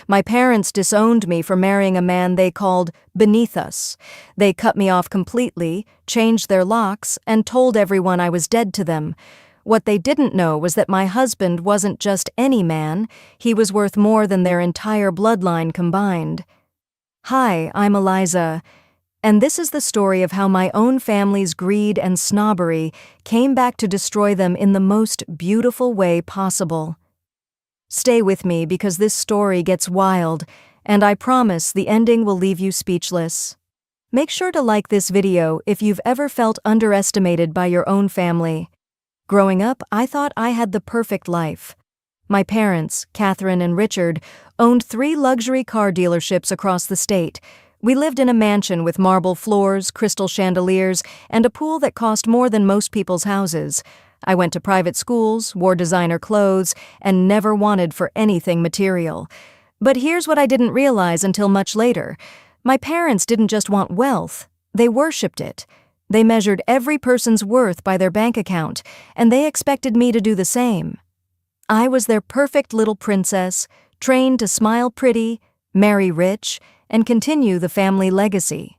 My parents disowned me for marrying a man they called beneath us. They cut me off completely, changed their locks, and told everyone I was dead to them. What they didn't know was that my husband wasn't just any man, he was worth more than their entire bloodline combined. Hi, I'm Eliza, and this is the story of how my own family's greed and snobbery came back to destroy them in the most beautiful way possible. Stay with me because this story gets wild, and I promise the ending will leave you speechless. Make sure to like this video if you've ever felt underestimated by your own family. Growing up, I thought I had the perfect life. My parents, Catherine and Richard, owned 3 luxury car dealerships across the state. We lived in a mansion with marble floors, crystal chandeliers, and a pool that cost more than most people's houses. I went to private schools, wore designer clothes, and never wanted for anything material. But here's what I didn't realize until much later. My parents didn't just want wealth, they worshipped it. They measured every person's worth by their bank account, and they expected me to do the same. I was their perfect little princess, trained to smile pretty, marry rich, and continue the family legacy.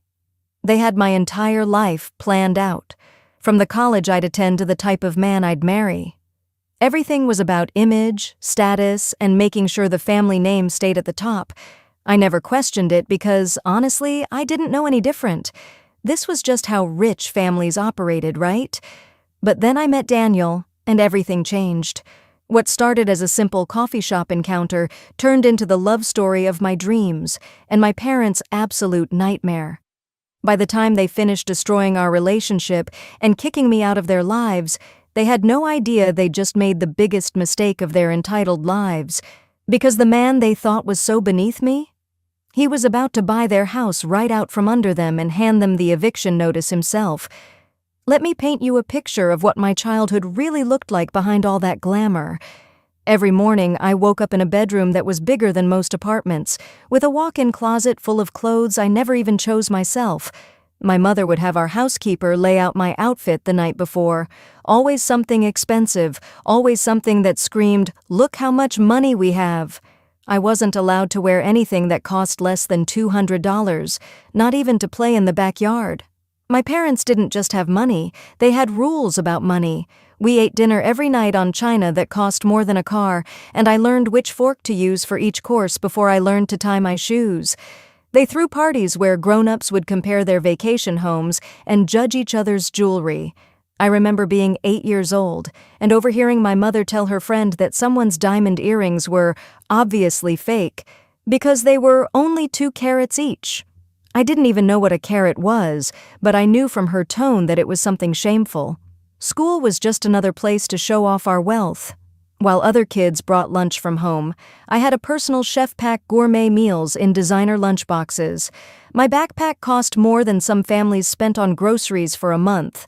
They had my entire life planned out, from the college I'd attend to the type of man I'd marry. Everything was about image, status, and making sure the family name stayed at the top. I never questioned it because, honestly, I didn't know any different. This was just how rich families operated, right? But then I met Daniel, and everything changed. What started as a simple coffee shop encounter turned into the love story of my dreams and my parents' absolute nightmare. By the time they finished destroying our relationship and kicking me out of their lives, they had no idea they'd just made the biggest mistake of their entitled lives. Because the man they thought was so beneath me? He was about to buy their house right out from under them and hand them the eviction notice himself. Let me paint you a picture of what my childhood really looked like behind all that glamour. Every morning, I woke up in a bedroom that was bigger than most apartments, with a walk-in closet full of clothes I never even chose myself. My mother would have our housekeeper lay out my outfit the night before. Always something expensive, always something that screamed, "Look how much money we have." I wasn't allowed to wear anything that cost less than $200, not even to play in the backyard. My parents didn't just have money, they had rules about money. We ate dinner every night on china that cost more than a car, and I learned which fork to use for each course before I learned to tie my shoes. They threw parties where grown-ups would compare their vacation homes and judge each other's jewelry. I remember being 8 years old and overhearing my mother tell her friend that someone's diamond earrings were obviously fake because they were only 2 carats each. I didn't even know what a carat was, but I knew from her tone that it was something shameful. School was just another place to show off our wealth. While other kids brought lunch from home, I had a personal chef-pack gourmet meals in designer lunchboxes. My backpack cost more than some families spent on groceries for a month.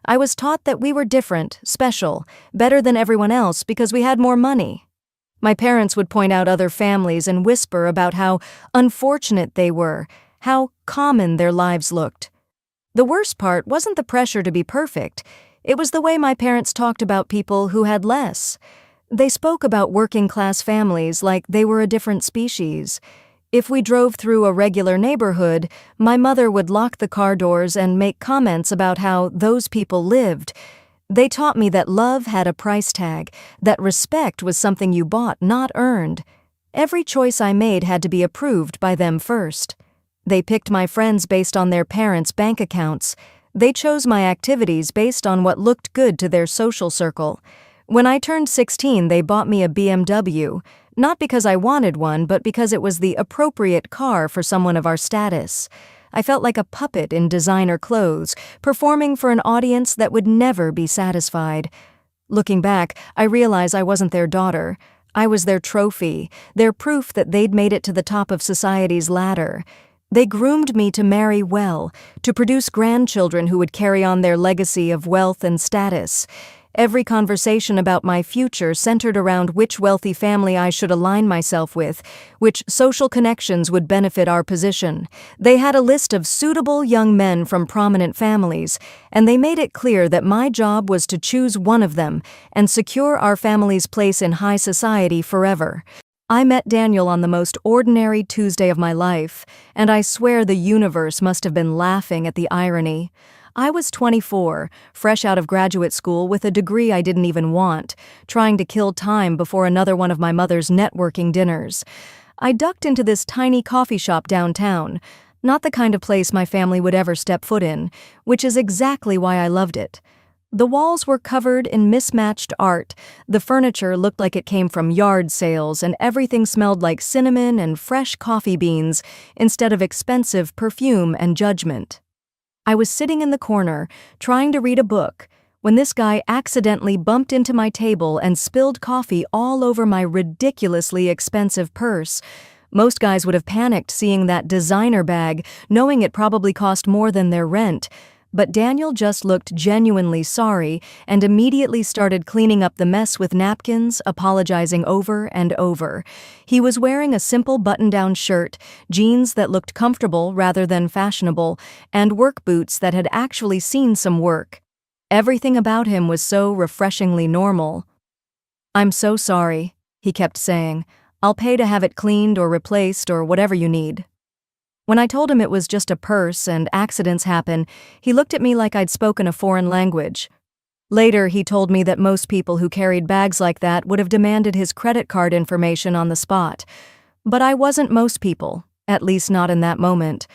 I was taught that we were different, special, better than everyone else because we had more money. My parents would point out other families and whisper about how unfortunate they were, how common their lives looked. The worst part wasn't the pressure to be perfect. It was the way my parents talked about people who had less. They spoke about working-class families like they were a different species. If we drove through a regular neighborhood, my mother would lock the car doors and make comments about how those people lived. They taught me that love had a price tag, that respect was something you bought, not earned. Every choice I made had to be approved by them first. They picked my friends based on their parents' bank accounts. They chose my activities based on what looked good to their social circle. When I turned 16, they bought me a BMW, not because I wanted one, but because it was the appropriate car for someone of our status. I felt like a puppet in designer clothes, performing for an audience that would never be satisfied. Looking back, I realize I wasn't their daughter. I was their trophy, their proof that they'd made it to the top of society's ladder. They groomed me to marry well, to produce grandchildren who would carry on their legacy of wealth and status. Every conversation about my future centered around which wealthy family I should align myself with, which social connections would benefit our position. They had a list of suitable young men from prominent families, and they made it clear that my job was to choose one of them and secure our family's place in high society forever. I met Daniel on the most ordinary Tuesday of my life, and I swear the universe must have been laughing at the irony. I was 24, fresh out of graduate school with a degree I didn't even want, trying to kill time before another one of my mother's networking dinners. I ducked into this tiny coffee shop downtown, not the kind of place my family would ever step foot in, which is exactly why I loved it. The walls were covered in mismatched art, the furniture looked like it came from yard sales, and everything smelled like cinnamon and fresh coffee beans instead of expensive perfume and judgment. I was sitting in the corner, trying to read a book, when this guy accidentally bumped into my table and spilled coffee all over my ridiculously expensive purse. Most guys would have panicked seeing that designer bag, knowing it probably cost more than their rent. But Daniel just looked genuinely sorry and immediately started cleaning up the mess with napkins, apologizing over and over. He was wearing a simple button-down shirt, jeans that looked comfortable rather than fashionable, and work boots that had actually seen some work. Everything about him was so refreshingly normal. "I'm so sorry," he kept saying. "I'll pay to have it cleaned or replaced or whatever you need." When I told him it was just a purse and accidents happen, he looked at me like I'd spoken a foreign language. Later, he told me that most people who carried bags like that would have demanded his credit card information on the spot. But I wasn't most people, at least not in that moment.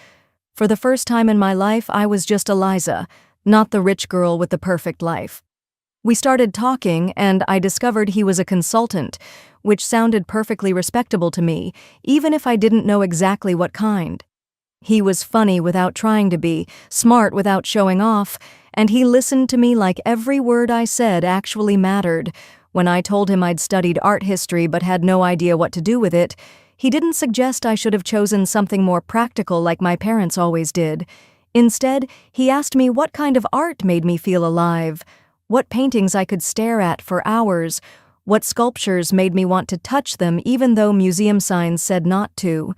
For the first time in my life, I was just Eliza, not the rich girl with the perfect life. We started talking, and I discovered he was a consultant, which sounded perfectly respectable to me, even if I didn't know exactly what kind. He was funny without trying to be, smart without showing off, and he listened to me like every word I said actually mattered. When I told him I'd studied art history but had no idea what to do with it, he didn't suggest I should have chosen something more practical like my parents always did. Instead, he asked me what kind of art made me feel alive, what paintings I could stare at for hours, what sculptures made me want to touch them even though museum signs said not to.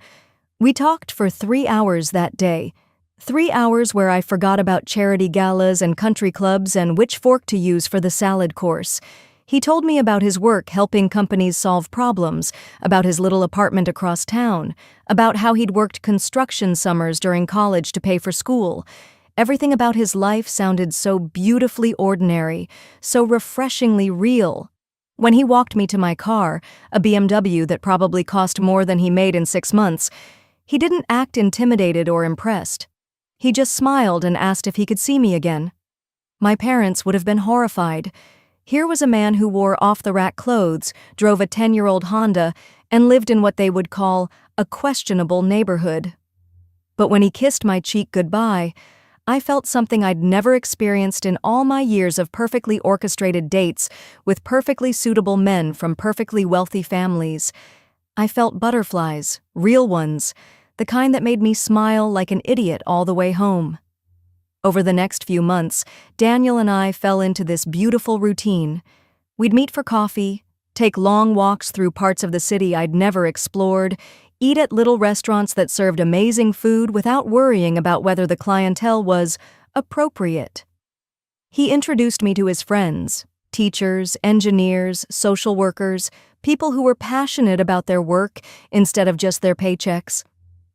We talked for 3 hours that day. 3 hours where I forgot about charity galas and country clubs and which fork to use for the salad course. He told me about his work helping companies solve problems, about his little apartment across town, about how he'd worked construction summers during college to pay for school. Everything about his life sounded so beautifully ordinary, so refreshingly real. When he walked me to my car, a BMW that probably cost more than he made in 6 months, he didn't act intimidated or impressed. He just smiled and asked if he could see me again. My parents would have been horrified. Here was a man who wore off-the-rack clothes, drove a 10-year-old Honda, and lived in what they would call a questionable neighborhood. But when he kissed my cheek goodbye, I felt something I'd never experienced in all my years of perfectly orchestrated dates with perfectly suitable men from perfectly wealthy families. I felt butterflies, real ones, the kind that made me smile like an idiot all the way home. Over the next few months, Daniel and I fell into this beautiful routine. We'd meet for coffee, take long walks through parts of the city I'd never explored, eat at little restaurants that served amazing food without worrying about whether the clientele was appropriate. He introduced me to his friends, teachers, engineers, social workers, people who were passionate about their work instead of just their paychecks.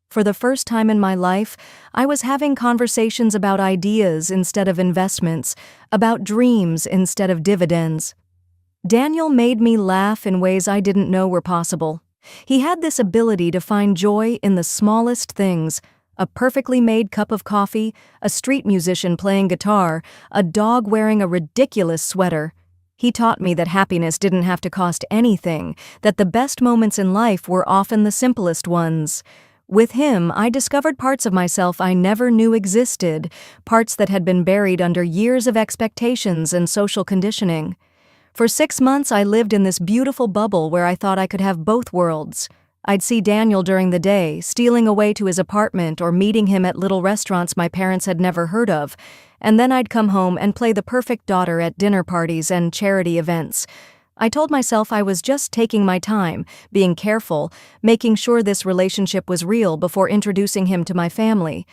For the first time in my life, I was having conversations about ideas instead of investments, about dreams instead of dividends. Daniel made me laugh in ways I didn't know were possible. He had this ability to find joy in the smallest things: a perfectly made cup of coffee, a street musician playing guitar, a dog wearing a ridiculous sweater. He taught me that happiness didn't have to cost anything, that the best moments in life were often the simplest ones. With him, I discovered parts of myself I never knew existed, parts that had been buried under years of expectations and social conditioning. For 6 months, I lived in this beautiful bubble where I thought I could have both worlds. I'd see Daniel during the day, stealing away to his apartment or meeting him at little restaurants my parents had never heard of, and then I'd come home and play the perfect daughter at dinner parties and charity events. I told myself I was just taking my time, being careful, making sure this relationship was real before introducing him to my family.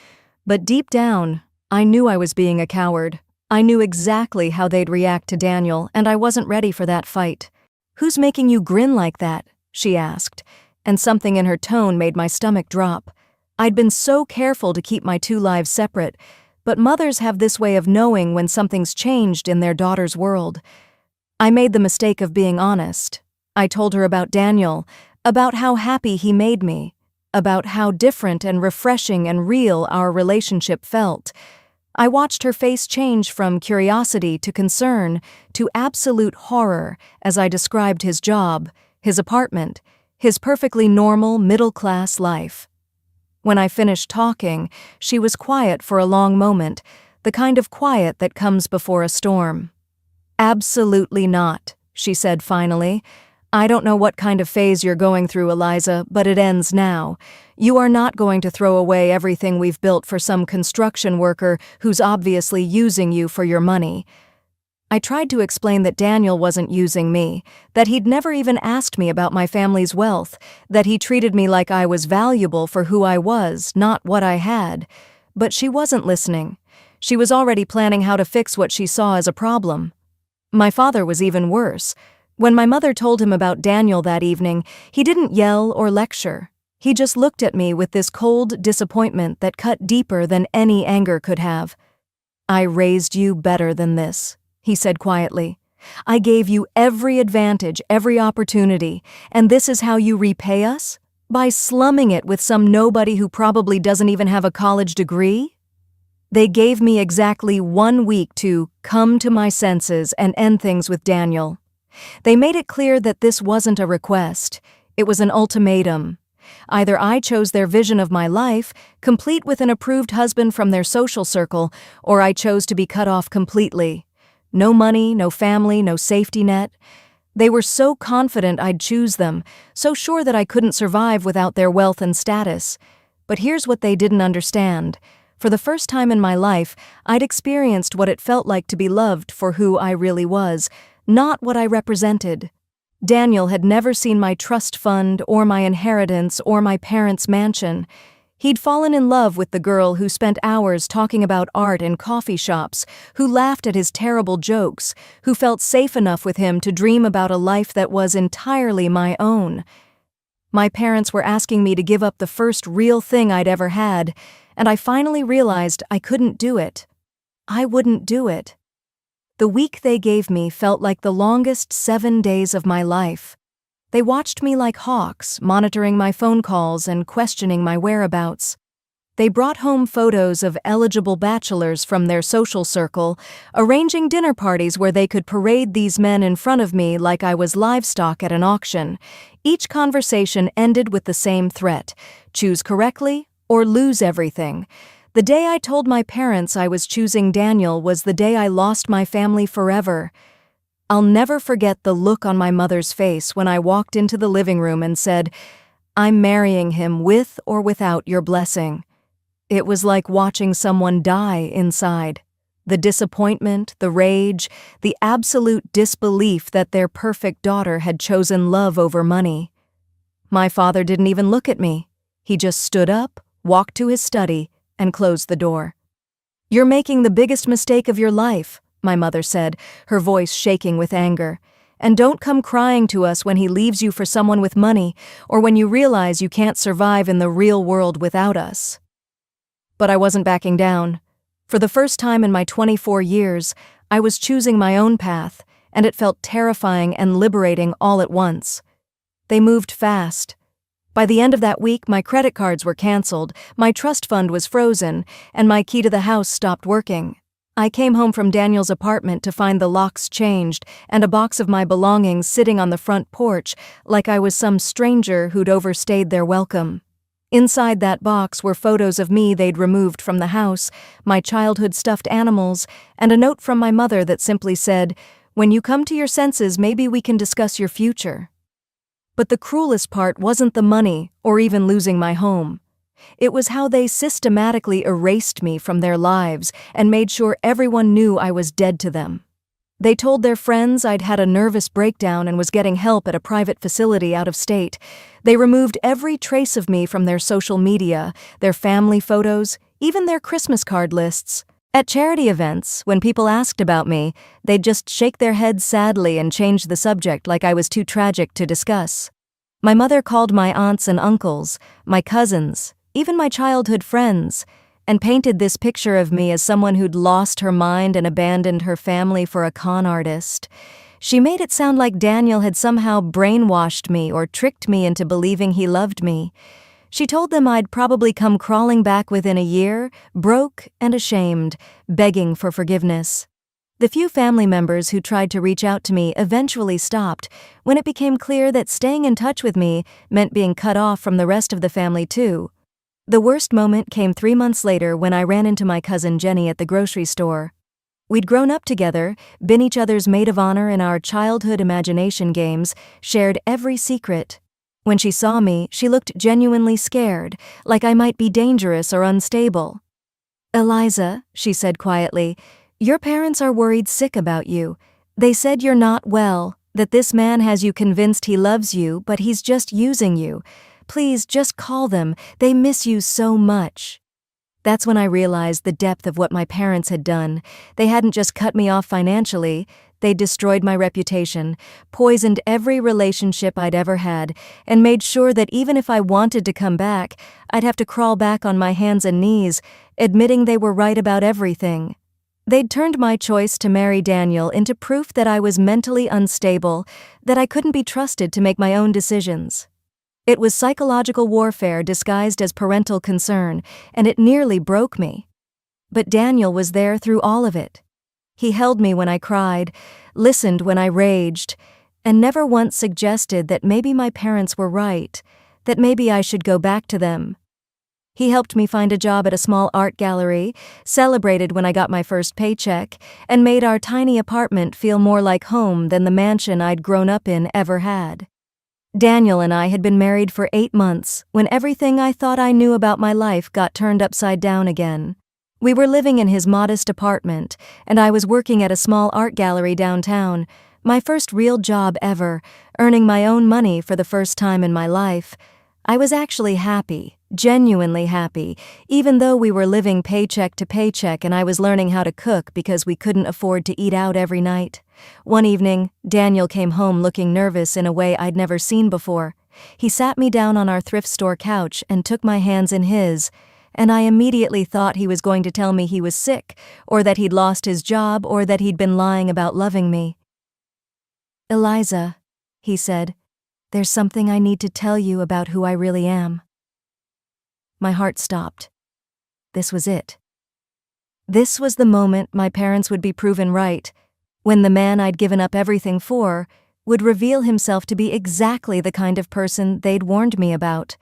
But deep down, I knew I was being a coward. I knew exactly how they'd react to Daniel, and I wasn't ready for that fight. "Who's making you grin like that?" she asked, and something in her tone made my stomach drop. I'd been so careful to keep my two lives separate, but mothers have this way of knowing when something's changed in their daughter's world. I made the mistake of being honest. I told her about Daniel, about how happy he made me, about how different and refreshing and real our relationship felt. I watched her face change from curiosity to concern to absolute horror as I described his job, his apartment, his perfectly normal middle-class life. When I finished talking, she was quiet for a long moment, the kind of quiet that comes before a storm. "Absolutely not," she said finally. "I don't know what kind of phase you're going through, Eliza, but it ends now. You are not going to throw away everything we've built for some construction worker who's obviously using you for your money." I tried to explain that Daniel wasn't using me, that he'd never even asked me about my family's wealth, that he treated me like I was valuable for who I was, not what I had. But she wasn't listening. She was already planning how to fix what she saw as a problem. My father was even worse. When my mother told him about Daniel that evening, he didn't yell or lecture. He just looked at me with this cold disappointment that cut deeper than any anger could have. "I raised you better than this," he said quietly. "I gave you every advantage, every opportunity, and this is how you repay us? By slumming it with some nobody who probably doesn't even have a college degree?" They gave me exactly 1 week to come to my senses and end things with Daniel. They made it clear that this wasn't a request. It was an ultimatum. Either I chose their vision of my life, complete with an approved husband from their social circle, or I chose to be cut off completely. No money, no family, no safety net. They were so confident I'd choose them, so sure that I couldn't survive without their wealth and status. But here's what they didn't understand. For the first time in my life, I'd experienced what it felt like to be loved for who I really was, not what I represented. Daniel had never seen my trust fund or my inheritance or my parents' mansion. He'd fallen in love with the girl who spent hours talking about art in coffee shops, who laughed at his terrible jokes, who felt safe enough with him to dream about a life that was entirely my own. My parents were asking me to give up the first real thing I'd ever had, and I finally realized I couldn't do it. I wouldn't do it. The week they gave me felt like the longest 7 days of my life. They watched me like hawks, monitoring my phone calls and questioning my whereabouts. They brought home photos of eligible bachelors from their social circle, arranging dinner parties where they could parade these men in front of me like I was livestock at an auction. Each conversation ended with the same threat: choose correctly or lose everything. The day I told my parents I was choosing Daniel was the day I lost my family forever. I'll never forget the look on my mother's face when I walked into the living room and said, "I'm marrying him with or without your blessing." It was like watching someone die inside. The disappointment, the rage, the absolute disbelief that their perfect daughter had chosen love over money. My father didn't even look at me. He just stood up, walked to his study, and closed the door. "You're making the biggest mistake of your life," my mother said, her voice shaking with anger. "And don't come crying to us when he leaves you for someone with money, or when you realize you can't survive in the real world without us." But I wasn't backing down. For the first time in my 24 years, I was choosing my own path, and it felt terrifying and liberating all at once. They moved fast. By the end of that week, my credit cards were canceled, my trust fund was frozen, and my key to the house stopped working. I came home from Daniel's apartment to find the locks changed and a box of my belongings sitting on the front porch like I was some stranger who'd overstayed their welcome. Inside that box were photos of me they'd removed from the house, my childhood stuffed animals, and a note from my mother that simply said, "When you come to your senses, maybe we can discuss your future." But the cruelest part wasn't the money or even losing my home. It was how they systematically erased me from their lives and made sure everyone knew I was dead to them. They told their friends I'd had a nervous breakdown and was getting help at a private facility out of state. They removed every trace of me from their social media, their family photos, even their Christmas card lists. At charity events, when people asked about me, they'd just shake their heads sadly and change the subject like I was too tragic to discuss. My mother called my aunts and uncles, my cousins, even my childhood friends, and painted this picture of me as someone who'd lost her mind and abandoned her family for a con artist. She made it sound like Daniel had somehow brainwashed me or tricked me into believing he loved me. She told them I'd probably come crawling back within a year, broke and ashamed, begging for forgiveness. The few family members who tried to reach out to me eventually stopped when it became clear that staying in touch with me meant being cut off from the rest of the family too. The worst moment came 3 months later when I ran into my cousin Jenny at the grocery store. We'd grown up together, been each other's maid of honor in our childhood imagination games, shared every secret. When she saw me, she looked genuinely scared, like I might be dangerous or unstable. "Eliza," she said quietly, "your parents are worried sick about you. They said you're not well, that this man has you convinced he loves you, but he's just using you. Please, just call them. They miss you so much." That's when I realized the depth of what my parents had done. They hadn't just cut me off financially, they destroyed my reputation, poisoned every relationship I'd ever had, and made sure that even if I wanted to come back, I'd have to crawl back on my hands and knees, admitting they were right about everything. They'd turned my choice to marry Daniel into proof that I was mentally unstable, that I couldn't be trusted to make my own decisions. It was psychological warfare disguised as parental concern, and it nearly broke me. But Daniel was there through all of it. He held me when I cried, listened when I raged, and never once suggested that maybe my parents were right, that maybe I should go back to them. He helped me find a job at a small art gallery, celebrated when I got my first paycheck, and made our tiny apartment feel more like home than the mansion I'd grown up in ever had. Daniel and I had been married for 8 months when everything I thought I knew about my life got turned upside down again. We were living in his modest apartment, and I was working at a small art gallery downtown, my first real job ever, earning my own money for the first time in my life. I was actually happy, genuinely happy, even though we were living paycheck to paycheck and I was learning how to cook because we couldn't afford to eat out every night. One evening, Daniel came home looking nervous in a way I'd never seen before. He sat me down on our thrift store couch and took my hands in his, and I immediately thought he was going to tell me he was sick, or that he'd lost his job, or that he'd been lying about loving me. "Eliza," he said, "there's something I need to tell you about who I really am." My heart stopped. This was it. This was the moment my parents would be proven right, when the man I'd given up everything for would reveal himself to be exactly the kind of person they'd warned me about.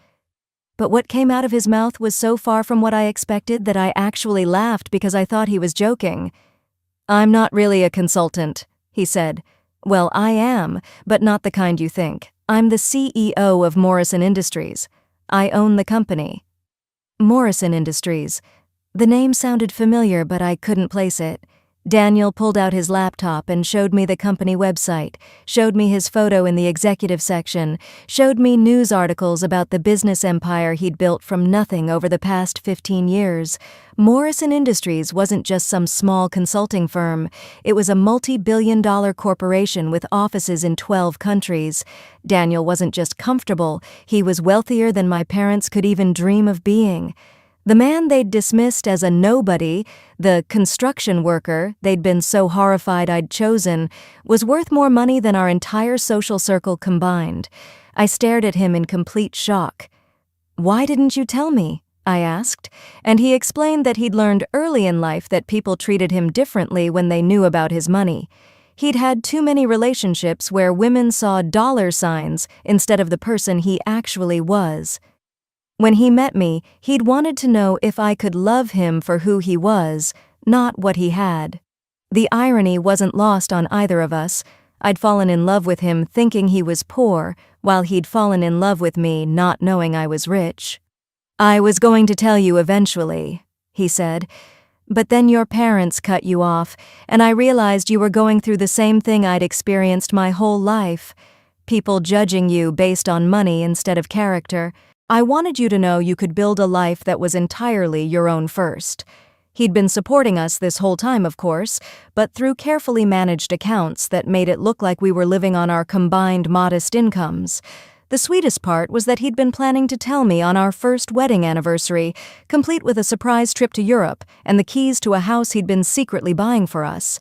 But what came out of his mouth was so far from what I expected that I actually laughed because I thought he was joking. "I'm not really a consultant," he said. "Well, I am, but not the kind you think. I'm the CEO of Morrison Industries. I own the company." Morrison Industries. The name sounded familiar, but I couldn't place it. Daniel pulled out his laptop and showed me the company website, showed me his photo in the executive section, showed me news articles about the business empire he'd built from nothing over the past 15 years. Morrison Industries wasn't just some small consulting firm. It was a multi-billion-dollar corporation with offices in 12 countries. Daniel wasn't just comfortable, he was wealthier than my parents could even dream of being. The man they'd dismissed as a nobody, the construction worker they'd been so horrified I'd chosen, was worth more money than our entire social circle combined. I stared at him in complete shock. "Why didn't you tell me?" I asked, and he explained that he'd learned early in life that people treated him differently when they knew about his money. He'd had too many relationships where women saw dollar signs instead of the person he actually was. When he met me, he'd wanted to know if I could love him for who he was, not what he had. The irony wasn't lost on either of us. I'd fallen in love with him thinking he was poor, while he'd fallen in love with me not knowing I was rich. "I was going to tell you eventually," he said, "but then your parents cut you off, and I realized you were going through the same thing I'd experienced my whole life. People judging you based on money instead of character. I wanted you to know you could build a life that was entirely your own first." He'd been supporting us this whole time, of course, but through carefully managed accounts that made it look like we were living on our combined modest incomes. The sweetest part was that he'd been planning to tell me on our first wedding anniversary, complete with a surprise trip to Europe and the keys to a house he'd been secretly buying for us.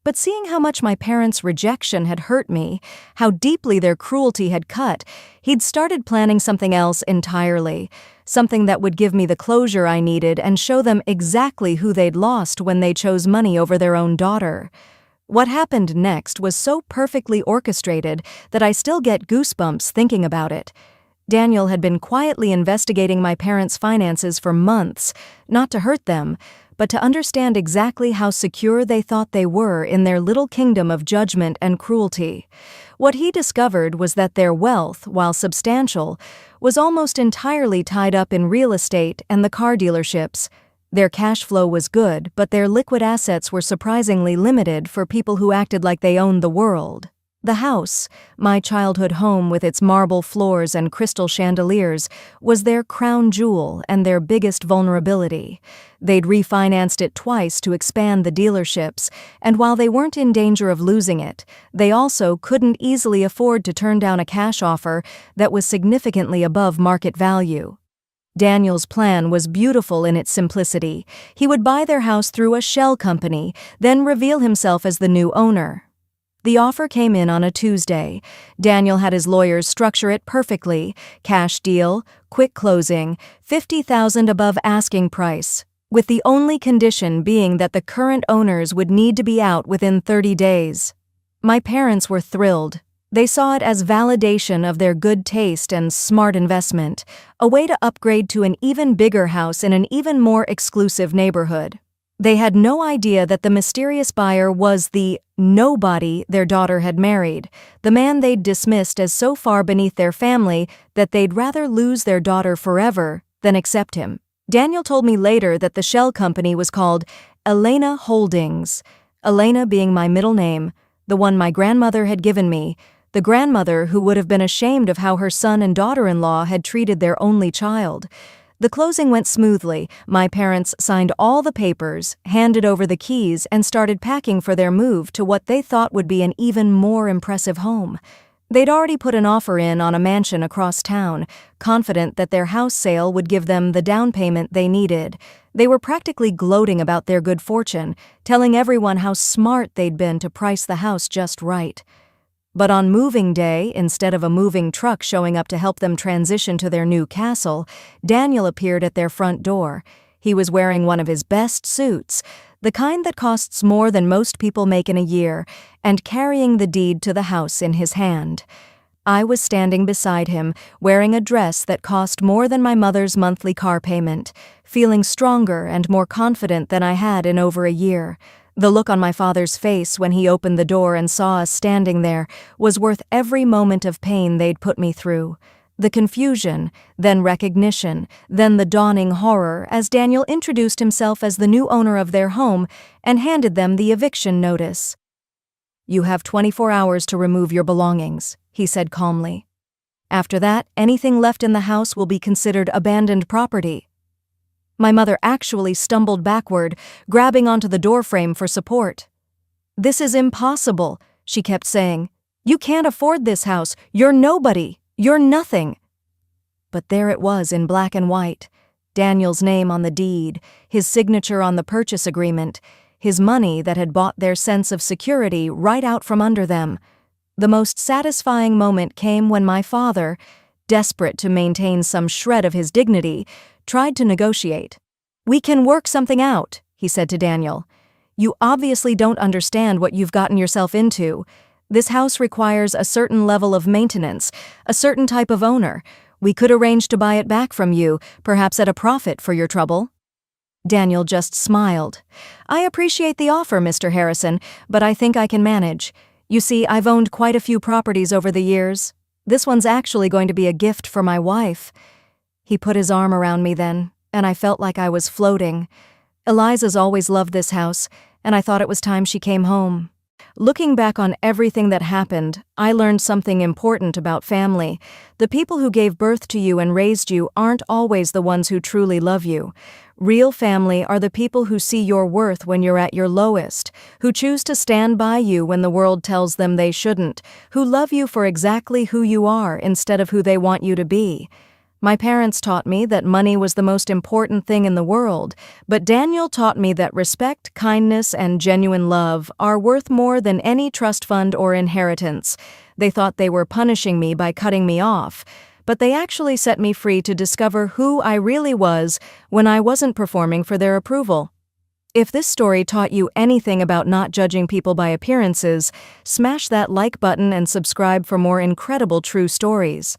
But seeing how much my parents' rejection had hurt me, how deeply their cruelty had cut, he'd started planning something else entirely, something that would give me the closure I needed and show them exactly who they'd lost when they chose money over their own daughter. What happened next was so perfectly orchestrated that I still get goosebumps thinking about it. Daniel had been quietly investigating my parents' finances for months, not to hurt them, but to understand exactly how secure they thought they were in their little kingdom of judgment and cruelty. What he discovered was that their wealth, while substantial, was almost entirely tied up in real estate and the car dealerships. Their cash flow was good, but their liquid assets were surprisingly limited for people who acted like they owned the world. The house, my childhood home with its marble floors and crystal chandeliers, was their crown jewel and their biggest vulnerability. They'd refinanced it twice to expand the dealerships, and while they weren't in danger of losing it, they also couldn't easily afford to turn down a cash offer that was significantly above market value. Daniel's plan was beautiful in its simplicity. He would buy their house through a shell company, then reveal himself as the new owner. The offer came in on a Tuesday. Daniel had his lawyers structure it perfectly. Cash deal, quick closing, $50,000 above asking price, with the only condition being that the current owners would need to be out within 30 days. My parents were thrilled. They saw it as validation of their good taste and smart investment, a way to upgrade to an even bigger house in an even more exclusive neighborhood. They had no idea that the mysterious buyer was the nobody their daughter had married, the man they'd dismissed as so far beneath their family that they'd rather lose their daughter forever than accept him. Daniel told me later that the shell company was called Elena Holdings, Elena being my middle name, the one my grandmother had given me, the grandmother who would have been ashamed of how her son and daughter-in-law had treated their only child. The closing went smoothly. My parents signed all the papers, handed over the keys, and started packing for their move to what they thought would be an even more impressive home. They'd already put an offer in on a mansion across town, confident that their house sale would give them the down payment they needed. They were practically gloating about their good fortune, telling everyone how smart they'd been to price the house just right. But on moving day, instead of a moving truck showing up to help them transition to their new castle, Daniel appeared at their front door. He was wearing one of his best suits, the kind that costs more than most people make in a year, and carrying the deed to the house in his hand. I was standing beside him, wearing a dress that cost more than my mother's monthly car payment, feeling stronger and more confident than I had in over a year. The look on my father's face when he opened the door and saw us standing there was worth every moment of pain they'd put me through. The confusion, then recognition, then the dawning horror as Daniel introduced himself as the new owner of their home and handed them the eviction notice. "You have 24 hours to remove your belongings," he said calmly. "After that, anything left in the house will be considered abandoned property." My mother actually stumbled backward, grabbing onto the doorframe for support. "This is impossible," she kept saying. "You can't afford this house. You're nobody. You're nothing." But there it was in black and white. Daniel's name on the deed, his signature on the purchase agreement, his money that had bought their sense of security right out from under them. The most satisfying moment came when my father, desperate to maintain some shred of his dignity, tried to negotiate. "We can work something out," he said to Daniel. "You obviously don't understand what you've gotten yourself into. This house requires a certain level of maintenance, a certain type of owner. We could arrange to buy it back from you, perhaps at a profit for your trouble." Daniel just smiled. "I appreciate the offer, Mr. Harrison, but I think I can manage. You see, I've owned quite a few properties over the years. This one's actually going to be a gift for my wife." He put his arm around me then, and I felt like I was floating. Eliza's always loved this house, and I thought it was time she came home. Looking back on everything that happened, I learned something important about family. The people who gave birth to you and raised you aren't always the ones who truly love you. Real family are the people who see your worth when you're at your lowest, who choose to stand by you when the world tells them they shouldn't, who love you for exactly who you are instead of who they want you to be. My parents taught me that money was the most important thing in the world, but Daniel taught me that respect, kindness, and genuine love are worth more than any trust fund or inheritance. They thought they were punishing me by cutting me off, but they actually set me free to discover who I really was when I wasn't performing for their approval. If this story taught you anything about not judging people by appearances, smash that like button and subscribe for more incredible true stories.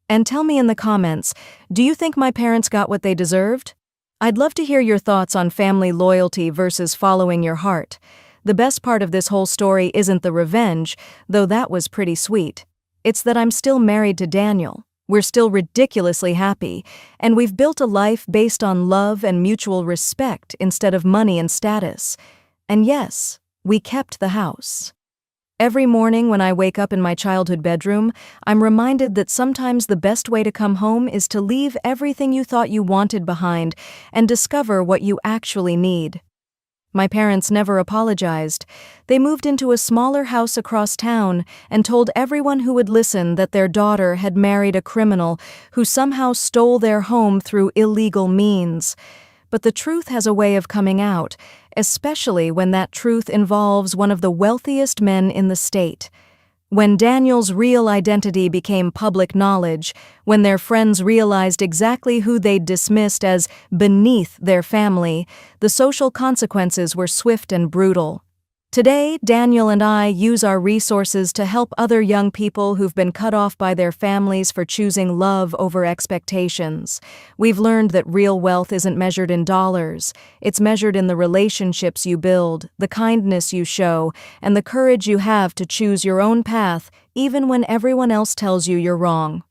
And tell me in the comments, do you think my parents got what they deserved? I'd love to hear your thoughts on family loyalty versus following your heart. The best part of this whole story isn't the revenge, though that was pretty sweet. It's that I'm still married to Daniel. We're still ridiculously happy, and we've built a life based on love and mutual respect instead of money and status. And yes, we kept the house. Every morning when I wake up in my childhood bedroom, I'm reminded that sometimes the best way to come home is to leave everything you thought you wanted behind and discover what you actually need. My parents never apologized. They moved into a smaller house across town and told everyone who would listen that their daughter had married a criminal who somehow stole their home through illegal means. But the truth has a way of coming out, especially when that truth involves one of the wealthiest men in the state. When Daniel's real identity became public knowledge, when their friends realized exactly who they'd dismissed as beneath their family, the social consequences were swift and brutal. Today, Daniel and I use our resources to help other young people who've been cut off by their families for choosing love over expectations. We've learned that real wealth isn't measured in dollars. It's measured in the relationships you build, the kindness you show, and the courage you have to choose your own path even when everyone else tells you you're wrong.